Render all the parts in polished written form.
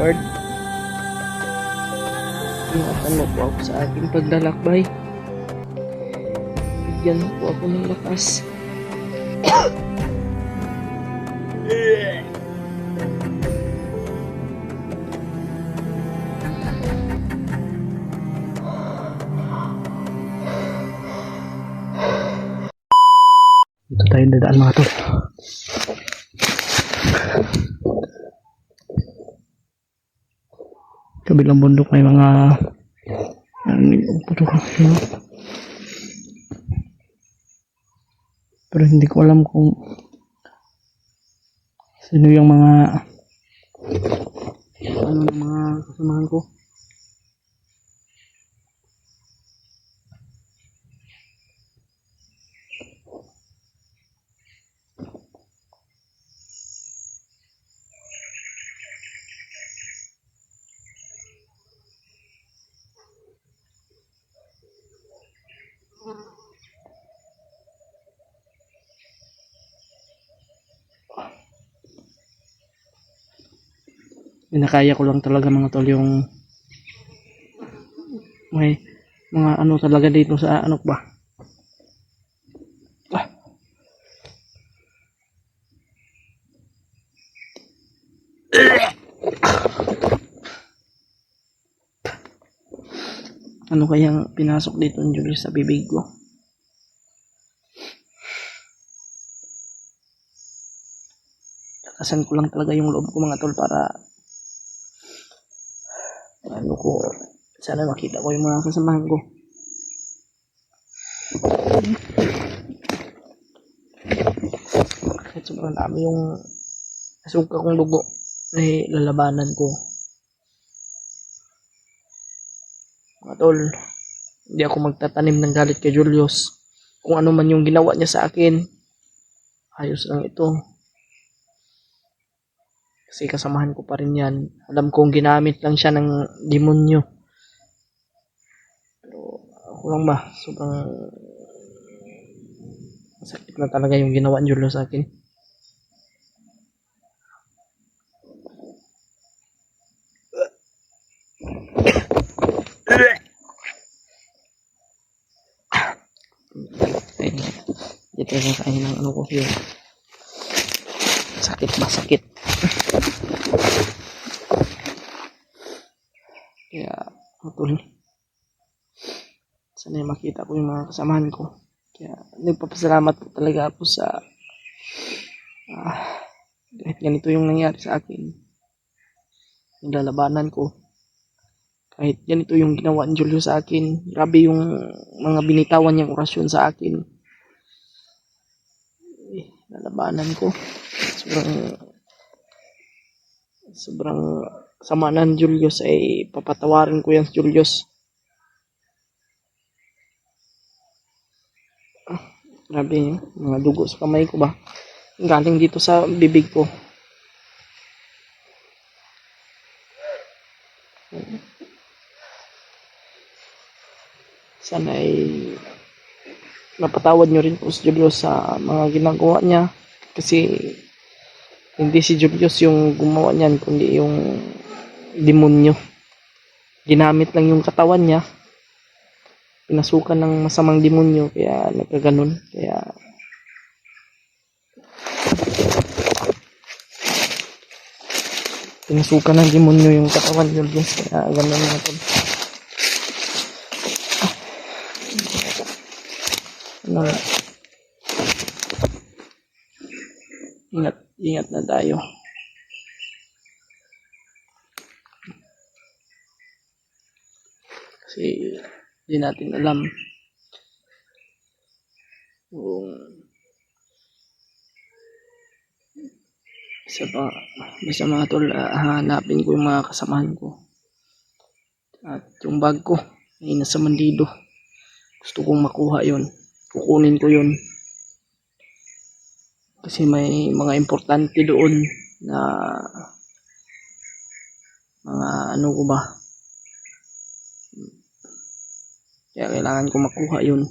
Lord. Ingatan mo po ako sa aking paglalakbay. Bigyan mo po ako ng lakas. Dito tayo dadaan mga tol. Kabilang bundok may mga pero hindi ko alam kung sino yung mga mga kasamahan ko. Inakaya ko lang talaga mga tol yung may mga ano talaga dito sa ano ba. Ano kayang pinasok dito ng Julius sa bibig ko? Lakasan ko lang talaga yung loob ko mga tol para ano ko, sana makita ko yung mga kasamahan ko. Kahit sobrang dami yung asuka kong dugo ay lalabanan ko. Mga tol, hindi ako magtatanim ng galit kay Julius. Kung ano man yung ginawa niya sa akin, ayos lang ito. Kasi kasamahan ko pa rin yan. Alam kong ginamit lang siya ng demonyo. Pero ako lang ba, sobrang masakit na talaga yung ginawa ni Julius sa akin. Dito yung kain ng ano ko yun. Sakit ba? Sakit. Kaya matulog. Sana makita ko yung mga kasamahan ko. Kaya nagpapasalamat po talaga ako sa kahit ganito yung nangyari sa akin. Nilalabanan ko. Kahit ganito yung ginawa ni Julio sa akin. Grabe yung mga binitawan niyang orasyon sa akin. Nalabanan ko. Sobrang sama ng Julius ay papatawarin ko yan sa Julius. Grabe yung mga dugo sa kamay ko ba. Galing dito sa bibig ko. Sana ay napatawad nyo rin po si Julius sa mga ginagawa niya. Kasi hindi si Julius yung gumawa niyan, kundi yung demonyo. Ginamit lang yung katawan niya. Pinasukan ng masamang demonyo, kaya nagkaganon. Kaya pinasukan ng demonyo yung katawan ni Julius, kaya ganon na ito. Ingat na tayo. Kasi hindi natin alam kung basta mga tol, hanapin ko yung mga kasamahan ko. At yung bag ko ay nasa Mandido. Gusto kong makuha yon. Kukunin ko yon. Kasi may mga importante doon na mga ano ko ba. Kaya kailangan ko makuha yun.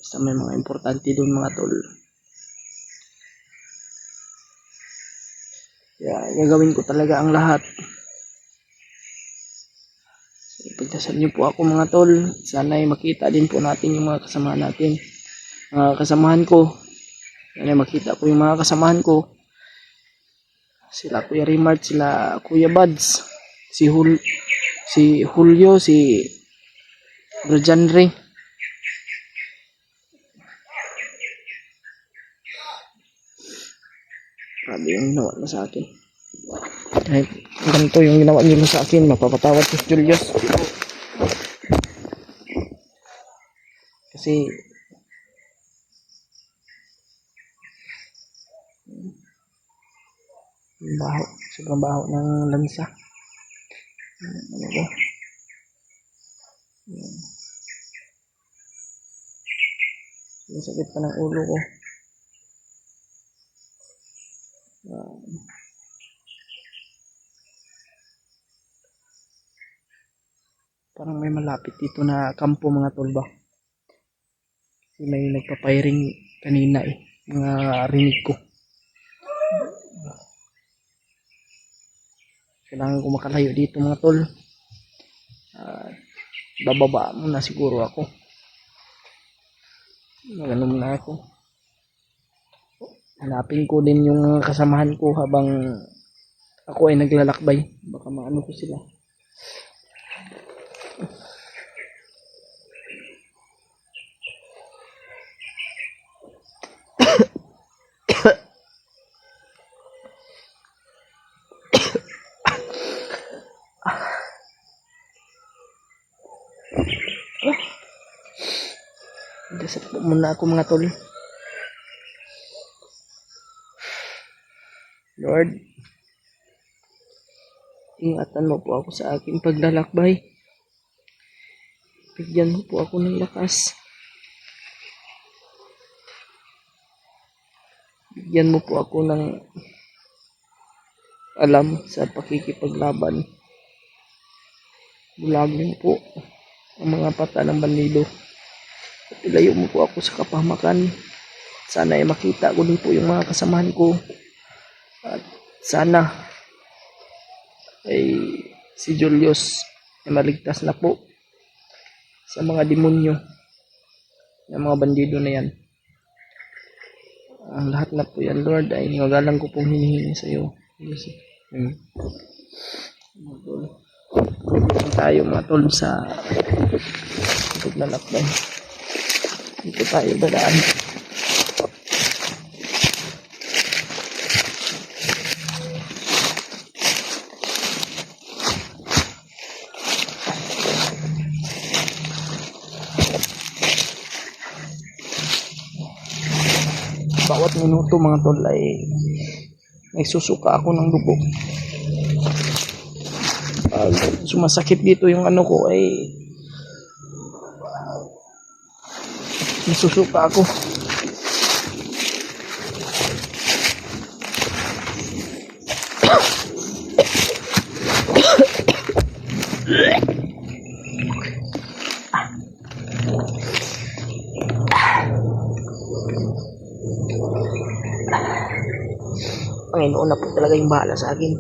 Basta may mga importante doon mga tol. Kaya Kaya gagawin ko talaga ang lahat. Ipagdasal niyo po ako mga tol. Sana ay makita din po natin yung mga kasamahan natin. Mga kasamahan ko. Sana ay makita ko yung mga kasamahan ko. Sila Kuya Rimart, sila Kuya Buds, si Julio, si Rojanre. Grabe yung ginawa mo sa akin. Kahit ganito yung ginawa niyo sa akin, mapapatawad si Julius. Kasi baho, sobrang baho ng lansa. Ano ba? Masakit pa ng ulo ko. Parang may malapit dito na kampo mga tol ba? Kasi may nagpapiring kanina mga rinig ko. Kailangan ko makalayo dito mga tol. Bababa muna siguro ako. Maganom na ako. Hanapin ko din yung kasamahan ko habang ako ay naglalakbay. Baka maano ko sila. Dasal po muna ako mga tol. Lord, ingatan mo po ako sa aking paglalakbay. Bigyan mo po ako ng lakas. Bigyan mo po ako ng alam sa pakikipaglaban. Bulagin mo po ang mga pata ng bandido. At ilayo mo po ako sa kapahamakan. Sana ay makita ko din po yung mga kasamahan ko. At sana ay si Julius ay maligtas na po sa mga demonyo ng mga bandido na yan. Ang lahat na po yan, Lord, ay nagalang ko pong hinihingi sa iyo. Tayo mga tol sa paglalakbay. Dito tayo dadaan. Bawat minuto mga tol ay nagsusuka ako ng dugo. Sumasakit dito yung ano ko ay nagsusuka ako. Panginoon na po talaga yung bahala sa akin.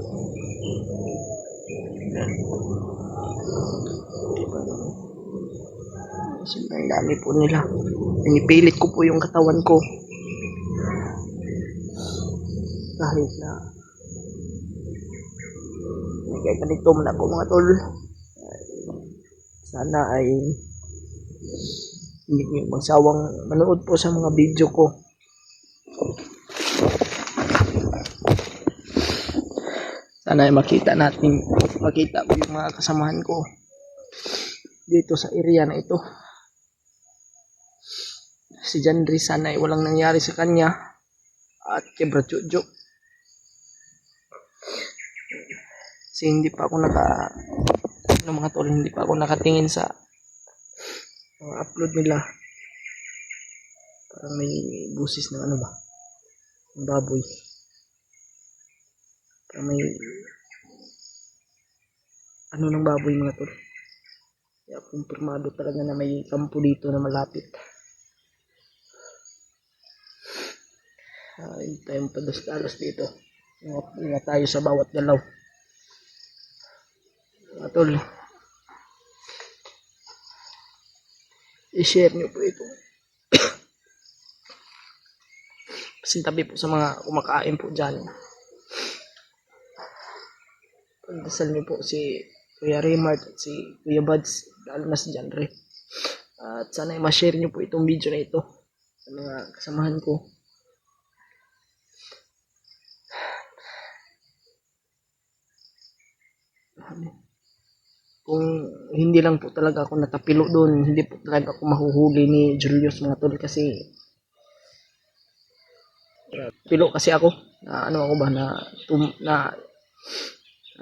Sobrang dami po nila. Pinipilit ko po yung katawan ko. Kahit na kahit ganito man ako mga tol. Sana ay hindi nyo magsawang manood po sa mga video ko. Sana ay makita ko yung mga kasamahan ko dito sa area na ito. Si Jandri sana ay walang nangyari sa kanya at kay Brachojo. Kasi hindi pa ako mga tol, hindi pa ako nakatingin sa mga upload nila. Parang may busis ng ano ba? Ng baboy. Parang may ano ng baboy mga tol. Kaya kumpirmado talaga na may kampo dito na malapit. Hindi tayong padalos dito. Ingat tayo sa bawat galaw. Mga tol, i-share nyo po ito. Pasintabi po sa mga kumakain po dyan. Pagdasal nyo po si Kuya Raymart at si Kuya Buds, lalo na si John Ray. At sana ma-share nyo po itong video na ito sa mga kasamahan ko. Kung hindi lang po talaga ako natapilo doon, hindi po talaga ako mahuhuli ni Julius, mga tol, kasi pilo kasi ako na ano ako ba na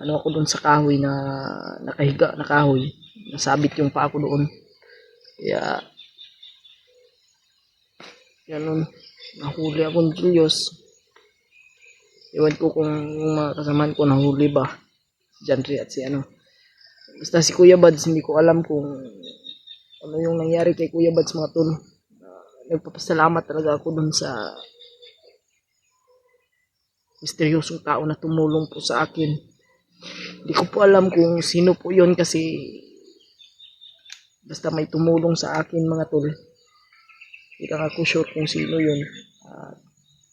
ano ako doon sa kahoy, na nakahiga na kahoy, nasabit yung paa ko doon, kaya yan nun, nahuli ako ni Julius. Iwan ko kung yung mga kasamahan ko nahuli ba, si Janry at si ano. Basta si Kuya Buds, hindi ko alam kung ano yung nangyari kay Kuya Buds, mga tol. Nagpapasalamat talaga ako dun sa misteryosong tao na tumulong po sa akin. Hindi ko po alam kung sino po yun, kasi basta may tumulong sa akin, mga tol. Hindi ka ako sure kung sino yun.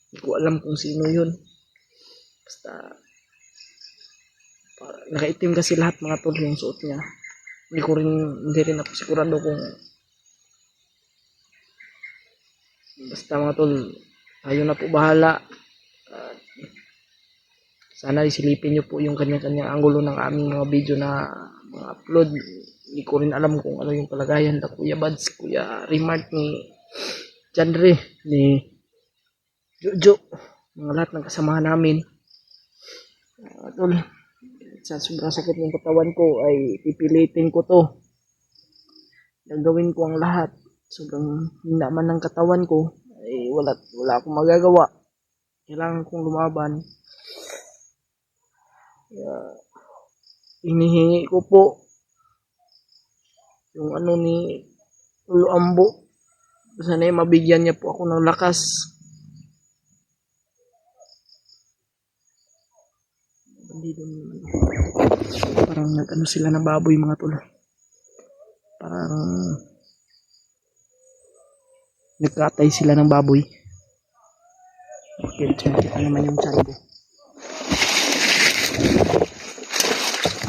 Hindi ko alam kung sino yun. Basta nakaitim kasi lahat, mga tol, yung suot niya. Hindi rin ako sigurado kung basta, mga tol, tayo na po bahala. Sana isilipin nyo po yung kanya-kanyang anggulo ng aming mga video na mga upload. Hindi ko rin alam kung ano yung kalagayan na Kuya Buds, Kuya Raymart, ni Janry, ni Jojo, mga lahat ng kasamahan namin. Tol, sa sobrang sakit ng katawan ko ay pipilitin ko to. Gagawin ko ang lahat. Sobrang hinaman ng katawan ko ay wala akong magagawa. Kailangan kong lumaban. Hinihingi ko po yung ano ni Lolo Ambo. Sana ay mabigyan niya po ako ng lakas. Parang nag-ano sila na baboy, mga tol. Parang nagkatay sila ng baboy. Okay, makita naman yung tiyan ko.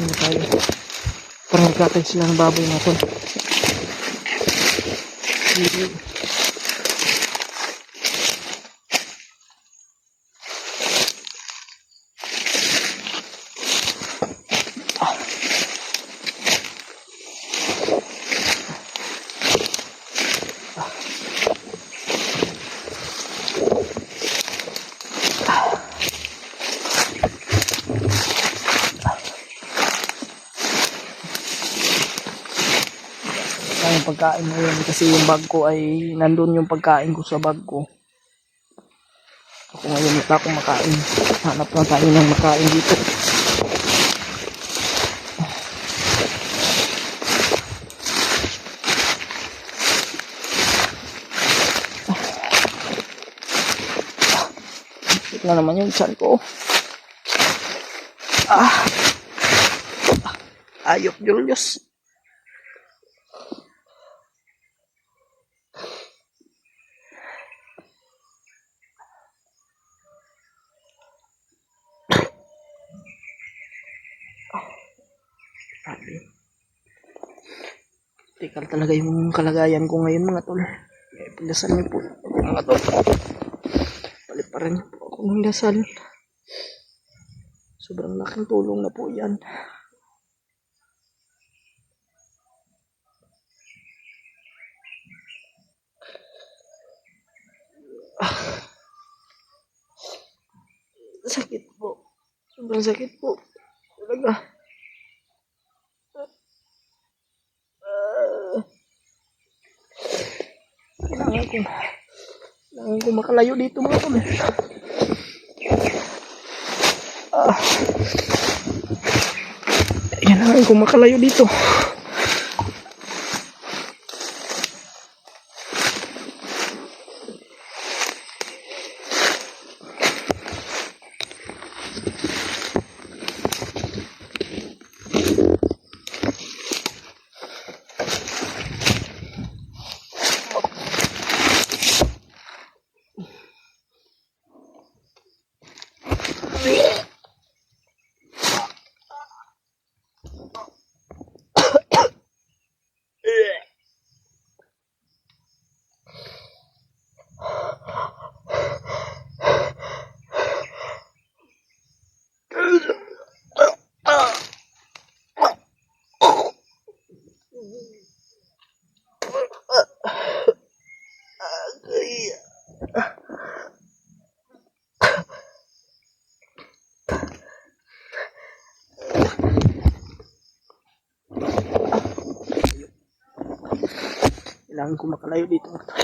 Ano tayo? Parang nagkatay sila ng baboy, mga tol. Yung pagkain mo yun, kasi yung bag ko ay nandun yung pagkain ko sa bag ko. Ako ngayon wala akong makain, hanap lang tayo ng makain dito. Ito na naman yung tiyan ko. Ayok, Julius. Tikal talaga yung kalagayan ko ngayon, mga tol. Pagdasal niyo po, mga tol. Paliparan niyo po ako ng dasal. Sobrang laking tulong na po yan. Sakit po. Sobrang sakit po. Talaga. Kailangan ko makalayo dito, mga tol. Kailangan ko makalayo dito. Kailangan ko makalayo dito mga tol.